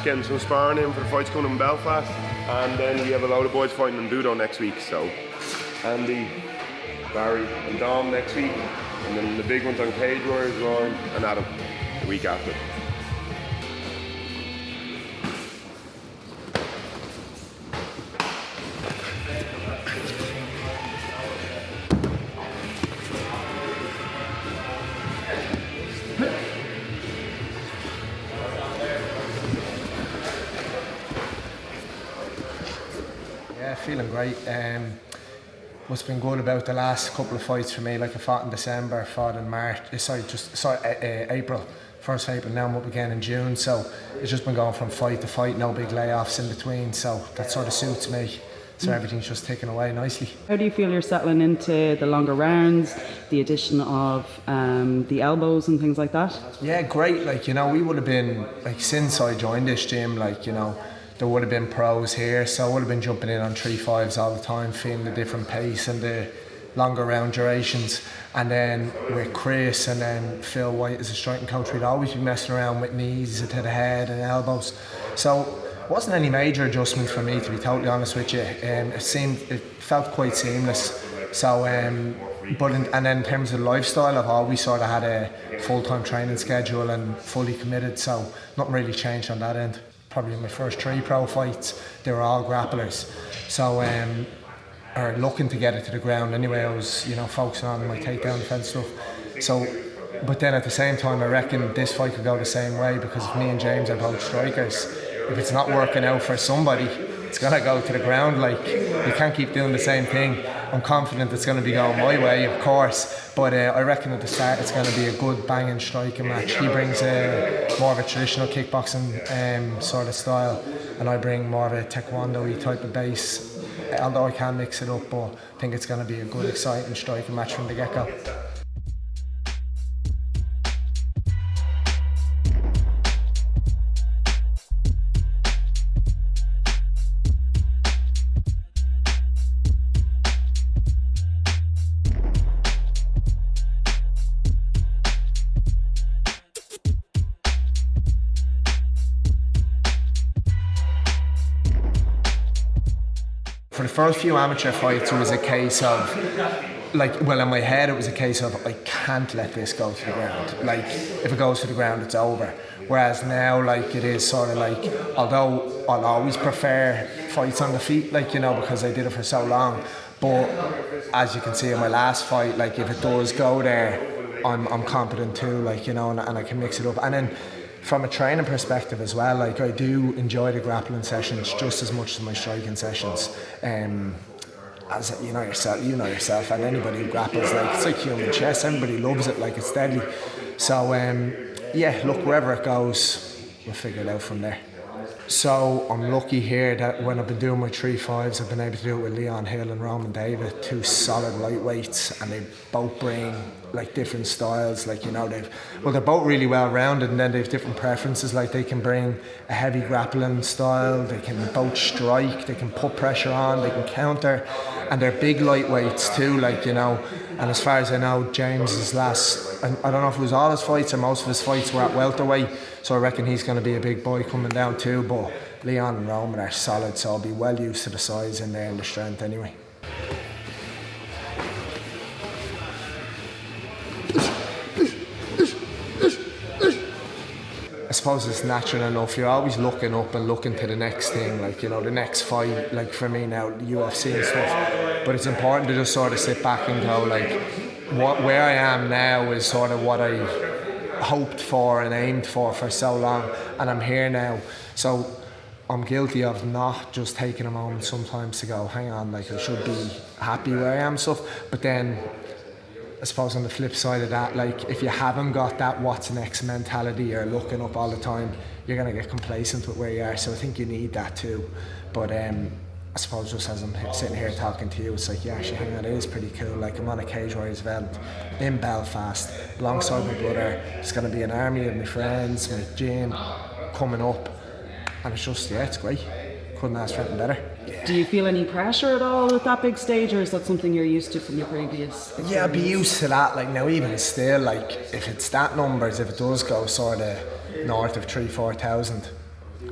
just getting some sparring in for the fights coming in Belfast, and then we have a load of boys fighting in Budo next week. So Andy, Barry and Dom next week, and then the big ones on Cage Warriors, Ryan and Adam the week after. Yeah, feeling great. What's been good about the last couple of fights for me, like I fought in December, fought in April, 1st of April, now I'm up again in June, so it's just been going from fight to fight, no big layoffs in between, so that sort of suits me. So everything's just ticking away nicely. How do you feel you're settling into the longer rounds, the addition of the elbows and things like that? Yeah, great. Like, you know, we would have been, like, since I joined this gym, like, you know, there would have been pros here, so I would have been jumping in on 3-5s all the time, feeling the different pace and the longer round durations. And then with Chris and then Phil White as a striking coach, we'd always be messing around with knees to the head and elbows. So it wasn't any major adjustments for me, to be totally honest with you. It felt quite seamless. So, and then in terms of lifestyle, I've always sort of had a full-time training schedule and fully committed, so nothing really changed on that end. Probably my first 3 pro fights, they were all grapplers. So, or looking to get it to the ground anyway, I was, you know, focusing on my takedown defense stuff. So, but then at the same time, I reckon this fight could go the same way, because me and James are both strikers. If it's not working out for somebody, it's gonna go to the ground. Like, you can't keep doing the same thing. I'm confident it's going to be going my way, of course, but I reckon at the start it's going to be a good banging striking match. He brings more of a traditional kickboxing sort of style, and I bring more of a taekwondo-y type of base, although I can mix it up, but I think it's going to be a good, exciting striking match from the get-go. For the first few amateur fights, it was a case of, like, well, in my head, it was a case of, I can't let this go to the ground. Like, if it goes to the ground, it's over. Whereas now, like, it is sort of like, although I'll always prefer fights on the feet, like, you know, because I did it for so long. But as you can see in my last fight, like, if it does go there, I'm competent too, like, you know, and I can mix it up. And then from a training perspective as well, like, I do enjoy the grappling sessions just as much as my striking sessions. As you know yourself, and anybody who grapples, like, it's like human chess. Everybody loves it, like, it's deadly. So yeah, look, wherever it goes, we'll figure it out from there. So I'm lucky here that when I've been doing my 3-5s, I've been able to do it with Leon Hill and Roman David, 2 solid lightweights, and they both bring, like, different styles. Like, you know, they're both really well rounded, and then they have different preferences. Like, they can bring a heavy grappling style, they can both strike, they can put pressure on, they can counter, and they're big lightweights too, like, you know. And as far as I know, James's last, I don't know if it was all his fights or most of his fights were at welterweight, so I reckon he's going to be a big boy coming down too. But Leon and Roman are solid, so I'll be well used to the size in there and the strength anyway. I suppose it's natural enough. You're always looking up and looking to the next thing, like, you know, the next fight, like for me now, the UFC and stuff. But it's important to just sort of sit back and go, like, where I am now is sort of what I hoped for and aimed for so long, and I'm here now. So I'm guilty of not just taking a moment sometimes to go, hang on, like, I should be happy where I am, stuff. But then I suppose on the flip side of that, like, if you haven't got that what's next mentality, you're looking up all the time, you're going to get complacent with where you are. So I think you need that too. But I suppose just as I'm sitting here talking to you, it's like, yeah, actually, hang on, it is pretty cool. Like, I'm on a Cage Warriors event in Belfast alongside my brother. It's going to be an army of my friends, my gym coming up, and it's just, yeah, it's great. Couldn't ask for anything better. Yeah. Do you feel any pressure at all at that big stage, or is that something you're used to from your previous experience? Yeah, I'd be used to that. Like, now, even still, like, if it's that numbers, if it does go sort of north of 3,000-4,000,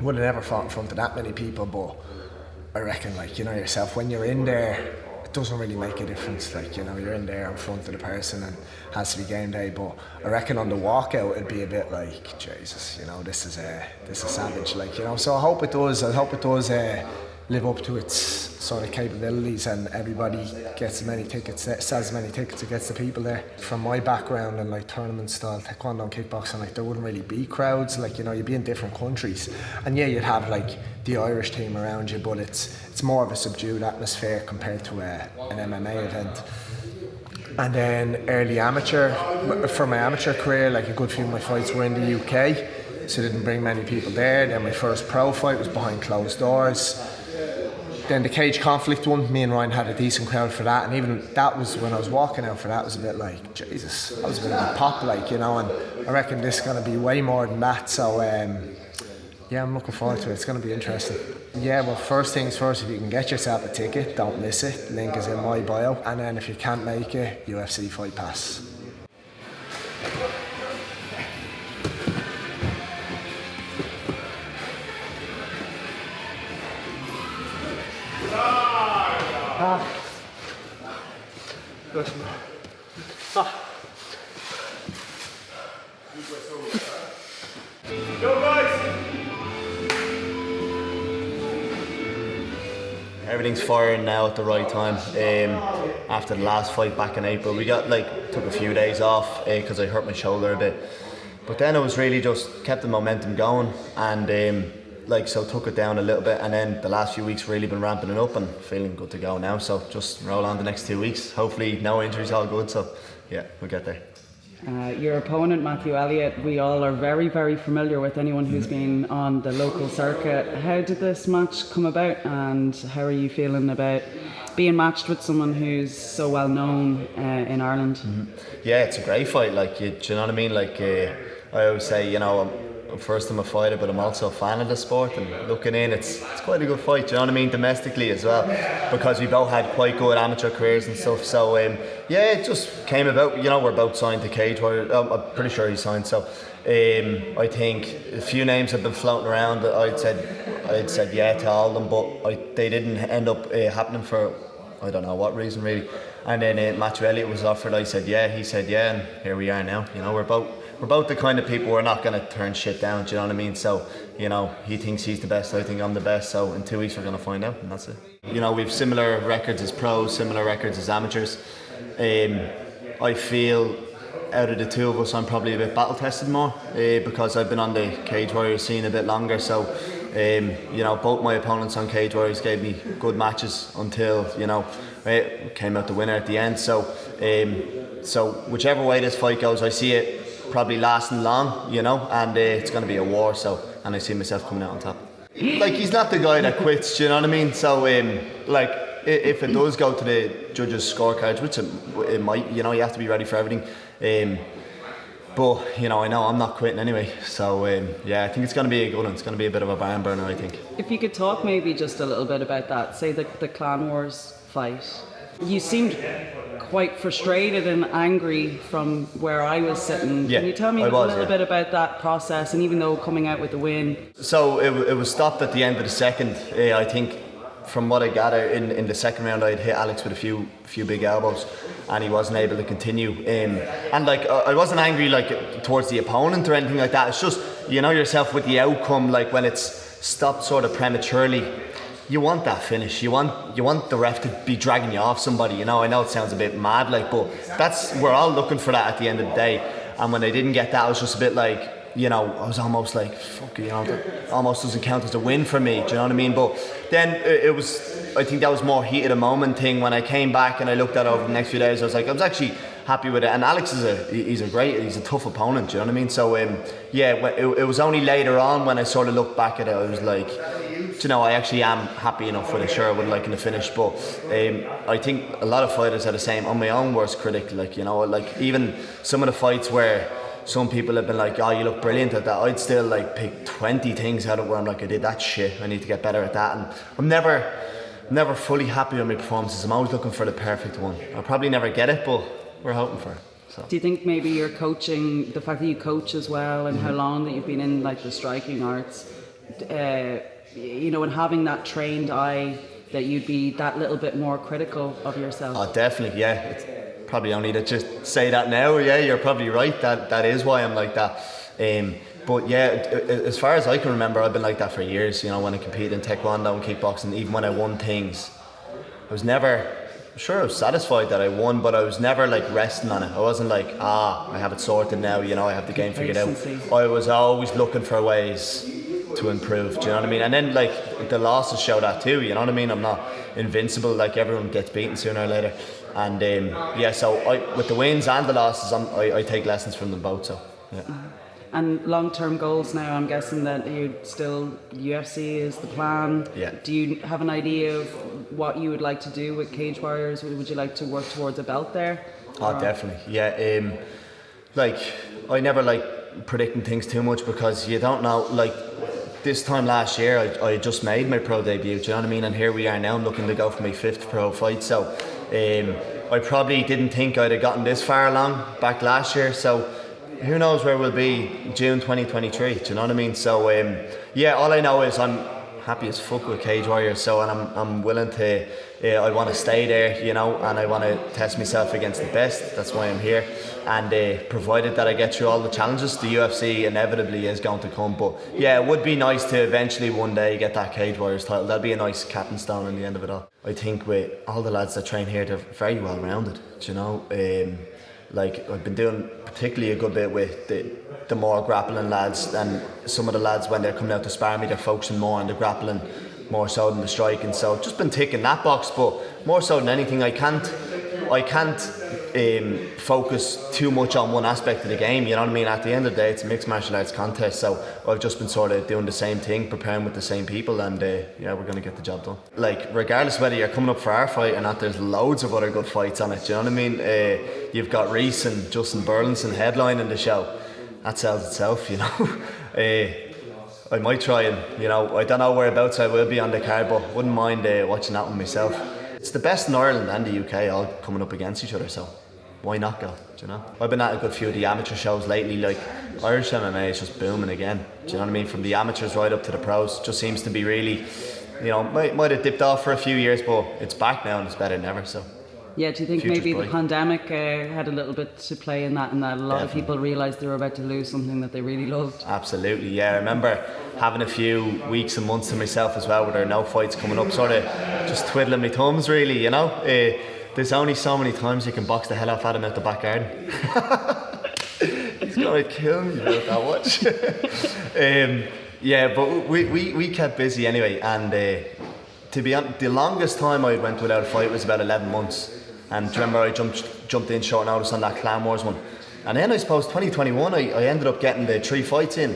would have never fought in front of that many people, but I reckon, like, you know yourself, when you're in there, it doesn't really make a difference. Like, you know, you're in there in front of the person and it has to be game day. But I reckon on the walkout it'd be a bit like, Jesus, you know, this is savage. Like, you know, so I hope it does live up to its sort of capabilities, and everybody gets as many tickets, sells as many tickets, it gets the people there. From my background and like tournament style taekwondo and kickboxing, like there wouldn't really be crowds. Like, you know, you'd be in different countries, and yeah, you'd have like the Irish team around you, but it's more of a subdued atmosphere compared to an MMA event. And then early amateur, for my amateur career, like a good few of my fights were in the UK, so didn't bring many people there. Then my first pro fight was behind closed doors. Then the cage conflict one, me and Ryan had a decent crowd for that, and even that was when I was walking out for that, was a bit like, Jesus, that was a bit of a pop, like, you know, and I reckon this is going to be way more than that, so yeah, I'm looking forward to it. It's going to be interesting. Yeah, well, first things first, if you can get yourself a ticket, don't miss it. Link is in my bio, and then if you can't make it, UFC Fight Pass. Go, guys! Everything's firing now at the right time. After the last fight back in April, we took a few days off because I hurt my shoulder a bit. But then it was really just kept the momentum going, and so took it down a little bit, and then the last few weeks really been ramping it up and feeling good to go now. So just roll on the next 2 weeks. Hopefully no injuries, all good. So yeah, we'll get there. Your opponent, Matthew Elliott, we all are very, very familiar with, anyone who's been on the local circuit. How did this match come about, and how are you feeling about being matched with someone who's so well known in Ireland? Yeah, it's a great fight. Like, do you know what I mean? Like, I always say, you know, first I'm a fighter, but I'm also a fan of the sport, and looking in, it's quite a good fight, do you know what I mean, domestically as well, because we both had quite good amateur careers and stuff. So yeah, it just came about, you know, we're both signed to Cage Warriors. I'm pretty sure he's signed, so I think a few names have been floating around. I'd said yeah to all of them, but they didn't end up happening for I don't know what reason really. And then Matthew Elliott was offered. I said yeah, he said yeah, and here we are now. You know, we're both the kind of people, we're not going to turn shit down, do you know what I mean? So, you know, he thinks he's the best, I think I'm the best, so in 2 weeks we're going to find out, and that's it. You know, we've similar records as pros, similar records as amateurs. I feel out of the two of us I'm probably a bit battle tested more because I've been on the Cage Warriors scene a bit longer. So you know, both my opponents on Cage Warriors gave me good matches until, you know, came out the winner at the end. So whichever way this fight goes, I see it probably lasting long, you know, and it's going to be a war. So, and I see myself coming out on top. Like, he's not the guy that quits, do you know what I mean? So like, if it does go to the judges' scorecards, which it might, you know, you have to be ready for everything. But, you know, I know I'm not quitting anyway. So, yeah, I think it's going to be a good one. It's going to be a bit of a barn burner, I think. If you could talk maybe just a little bit about that, say the Clan Wars fight. You seemed quite frustrated and angry from where I was sitting. Yeah, can you tell me a little bit about that process, and even though coming out with the win? So it was stopped at the end of the second. I think from what I gather in the second round, I'd hit Alex with a few big elbows, and he wasn't able to continue. And like, I wasn't angry like towards the opponent or anything like that. It's just, you know yourself with the outcome, like when it's stopped sort of prematurely, you want that finish. You want the ref to be dragging you off somebody. You know, I know it sounds a bit mad, like, but we're all looking for that at the end of the day. And when I didn't get that, I was just a bit like, you know, I was almost like, fuck, you know, that almost doesn't count as a win for me. Do you know what I mean? But then I think that was more heat of the moment thing. When I came back and I looked at it over the next few days, I was actually happy with it. And Alex he's a tough opponent. Do you know what I mean? So yeah, it was only later on when I sort of looked back at it, I was like, you know, I actually am happy enough with it. Sure, I would like to finish, but I think a lot of fighters are the same. I'm my own worst critic. Like, you know, like even some of the fights where some people have been like, oh, you look brilliant at that, I'd still like pick 20 things out of where I'm like, I did that shit, I need to get better at that. And I'm never fully happy with my performances. I'm always looking for the perfect one. I'll probably never get it, but we're hoping for it. So. Do you think maybe your coaching, the fact that you coach as well, and how long that you've been in like the striking arts, and having that trained eye, that you'd be that little bit more critical of yourself? Oh, definitely, yeah. It's probably only to just say that now, yeah, you're probably right. That is why I'm like that. But yeah, as far as I can remember, I've been like that for years. When I competed in taekwondo and kickboxing, even when I won things, I was never... Sure, I was satisfied that I won, but I was never like resting on it. I wasn't like, I have it sorted now, I have the game figured out. I was always looking for ways to improve, do you know what I mean? And then like the losses show that too, you know what I mean? I'm not invincible, like everyone gets beaten sooner or later. And so with the wins and the losses, I take lessons from them both, so yeah. And long-term goals now, I'm guessing that you still, UFC is the plan. Yeah. Do you have an idea of what you would like to do with Cage Warriors? Would you like to work towards a belt there? Oh, definitely, yeah. I never like predicting things too much because you don't know. Like this time last year, I just made my pro debut, do you know what I mean? And here we are now, I'm looking to go for my 5th pro fight. So I probably didn't think I'd have gotten this far along back last year. So who knows where we'll be June 2023, do you know what I mean? So all I know is I'm happy as fuck with Cage Warriors, so and I'm willing to I want to stay there, and I want to test myself against the best. That's why I'm here, and provided that I get through all the challenges, the UFC inevitably is going to come. But yeah, it would be nice to eventually one day get that Cage Warriors title. That'd be a nice captain stone in the end of it all. I think with all the lads that train here, they're very well rounded, like I've been doing particularly a good bit with the more grappling lads, and some of the lads when they're coming out to spar me, they're focusing more on the grappling more so than the striking. So I've just been ticking that box, but more so than anything, I can't focus too much on one aspect of the game. You know what I mean? At the end of the day, it's a mixed martial arts contest, so I've just been sort of doing the same thing, preparing with the same people, and we're going to get the job done. Like regardless whether you're coming up for our fight or not, there's loads of other good fights on it. Do you know what I mean? You've got Reese and Justin Burlinson headlining the show. That sells itself, I might try and, I don't know whereabouts I will be on the card, but wouldn't mind watching that one myself. It's the best in Ireland and the UK all coming up against each other, so why not go, do you know? I've been at a good few of the amateur shows lately, like Irish MMA is just booming again, do you know what I mean? From the amateurs right up to the pros, just seems to be really, might have dipped off for a few years, but it's back now and it's better than ever, so. Yeah, do you think maybe the pandemic had a little bit to play in that, and that a lot of people realised they were about to lose something that they really loved? Absolutely, yeah. I remember having a few weeks and months to myself as well, where there are no fights coming up, sort of just twiddling my thumbs really, There's only so many times you can box the hell off Adam out the back garden. He's going to kill me about that watch. But we kept busy anyway, and to be honest, the longest time I went without a fight was about 11 months. And do you remember I jumped in short notice on that Clan Wars one, and then I suppose 2021 I ended up getting the 3 fights in,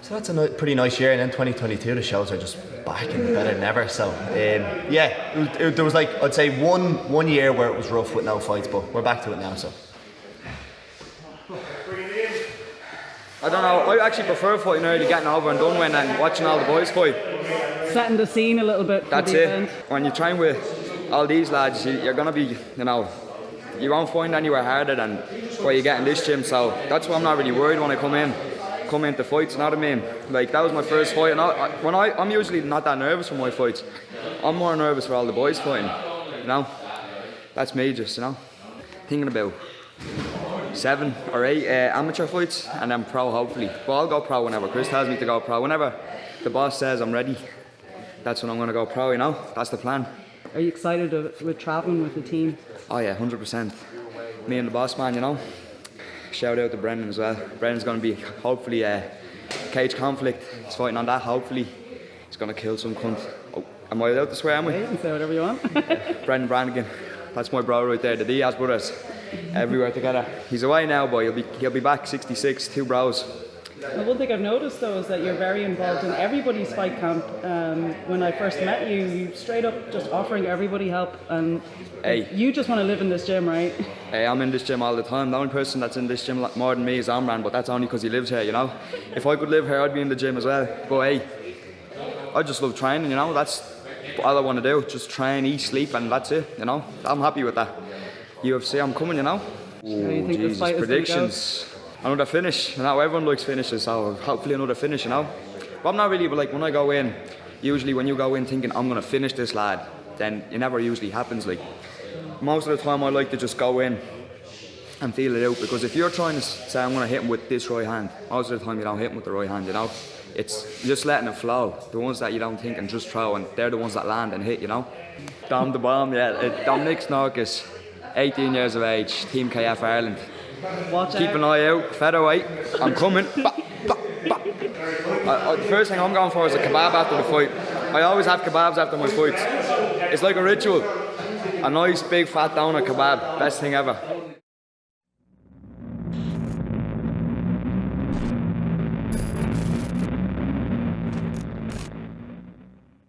so that's a pretty nice year. And then 2022 the shows are just back and better than ever, so there was like I'd say one year where it was rough with no fights, but we're back to it now, so. I don't know, I actually prefer fighting early, getting over and done with, and watching all the boys fight. Setting the scene a little bit for That's the it. event. When you train with all these lads, you're going to be, you won't find anywhere harder than what you get in this gym, so that's why I'm not really worried when I come into fights, you know what I mean? Like, that was my first fight, and I'm usually not that nervous for my fights. I'm more nervous for all the boys fighting, That's me just, thinking about 7 or 8 amateur fights, and then pro hopefully. But I'll go pro whenever Chris tells me to go pro. Whenever the boss says I'm ready, that's when I'm going to go pro, That's the plan. Are you excited with travelling with the team? Oh yeah, 100%. Me and the boss man, Shout out to Brendan as well. Brendan's going to be hopefully a cage conflict. He's fighting on that, hopefully. He's going to kill some cunt. Oh, am I allowed to swear, am I? You can say whatever you want. Brendan Brannigan. That's my bro right there. The Diaz brothers. Everywhere together. He's away now, but he'll be back 66, 2 bros. Well, one thing I've noticed though is that you're very involved in everybody's fight camp. When I first met you, you straight up just offering everybody help, and you just want to live in this gym, right? Hey, I'm in this gym all the time. The only person that's in this gym more than me is Amran, but that's only because he lives here, If I could live here, I'd be in the gym as well. But hey, I just love training, That's all I want to do. Just train, eat, sleep, and that's it, I'm happy with that. UFC, I'm coming, How do you think this fight is predictions. Another finish. Everyone likes finishes, so hopefully another finish, But I'm not really, but like when I go in, usually when you go in thinking I'm gonna finish this lad, then it never usually happens. Like most of the time I like to just go in and feel it out, because if you're trying to say I'm gonna hit him with this right hand, most of the time you don't hit him with the right hand, you know. It's just letting it flow. The ones that you don't think and just throw, and they're the ones that land and hit, you know. Dom the Bomb, yeah. Dom Norkus, 18 years of age, Team KF Ireland. Watch Keep out. an eye out, featherweight, I'm coming. The first thing I'm going for is a kebab after the fight. I always have kebabs after my fights. It's like a ritual. A nice big fat doner kebab, best thing ever.